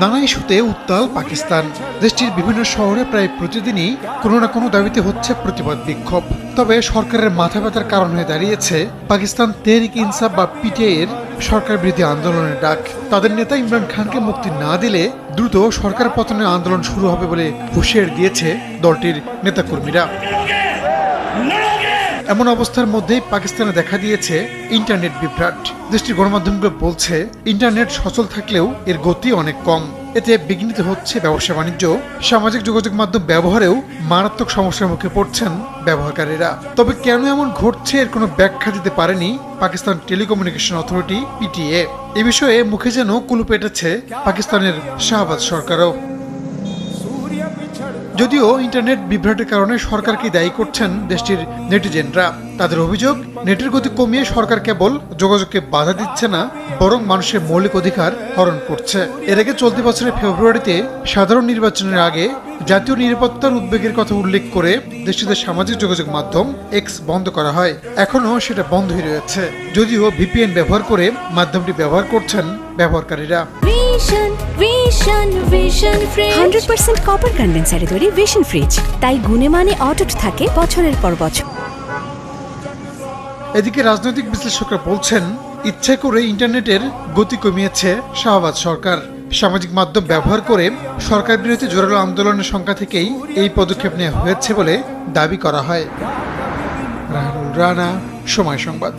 নানা ইস্যুতে উত্তাল পাকিস্তান। দেশটির বিভিন্ন শহরে প্রায় প্রতিদিনই কোনো না কোনো দাবিতে হচ্ছে প্রতিবাদ বিক্ষোভ। তবে সরকারের মাথা ব্যথার কারণ হয়ে দাঁড়িয়েছে পাকিস্তান তেহরিক ইনসাফ বা পিটিআই এর সরকার বিরোধী আন্দোলনের ডাক। তাদের নেতা ইমরান খানকে মুক্তি না দিলে দ্রুত সরকার পতনের আন্দোলন শুরু হবে বলে হুঁশিয়ারি দিয়েছে দলটির নেতাকর্মীরা। এমন অবস্থার মধ্যেই পাকিস্তানে দেখা দিয়েছে ইন্টারনেট বিভ্রাট। দেশটির গণমাধ্যমগুলো বলছে ইন্টারনেট সচল থাকলেও এর গতি অনেক কম। এতে বিঘ্নিত হচ্ছে ব্যবসা বাণিজ্য, সামাজিক যোগাযোগ মাধ্যম ব্যবহারেও মারাত্মক সমস্যার মুখে পড়ছেন ব্যবহারকারীরা। তবে কেন এমন ঘটছে এর কোনো ব্যাখ্যা দিতে পারেনি পাকিস্তান টেলিকমিউনিকেশন অথরিটি পিটিএ। এ বিষয়ে মুখে যেন কুলুপ এঁটেছে পাকিস্তানের শাহবাজ সরকারও। যদিও ইন্টারনেট বিভ্রাটের কারণে সরকারকে দায়ী করছেন দেশটির নেটিজেনরা। তাদের অভিযোগ, নেটের গতি কমিয়ে সরকার কেবল যোগাযোগকে বাধা দিচ্ছে না, বরং মানুষের মৌলিক অধিকার হরণ করছে। এর আগে চলতি বছরের ফেব্রুয়ারিতে সাধারণ নির্বাচনের আগে জাতীয় নিরাপত্তার উদ্বেগের কথা উল্লেখ করে দেশটিতে সামাজিক যোগাযোগ মাধ্যম এক্স বন্ধ করা হয়। এখনও সেটা বন্ধই রয়েছে, যদিও ভিপিএন ব্যবহার করে মাধ্যমটি ব্যবহার করছেন ব্যবহারকারীরা। 100% কপার কন্ডেন্সারে তৈরি ভিশন ফ্রিজ, তাই গুণে মানে অটুট থাকে বছরের পর বছর। এদিকে রাজনৈতিক বিশ্লেষকরা বলছেন ইচ্ছে করে ইন্টারনেটের গতি কমিয়েছে শাহবাজ সরকার। সামাজিক মাধ্যম ব্যবহার করে সরকার বিরোধী জোরালো আন্দোলনের সংখ্যা থেকেই এই পদক্ষেপ নেওয়া হয়েছে বলে দাবি করা হয়। রাহানুল রানা, সময় সংবাদ।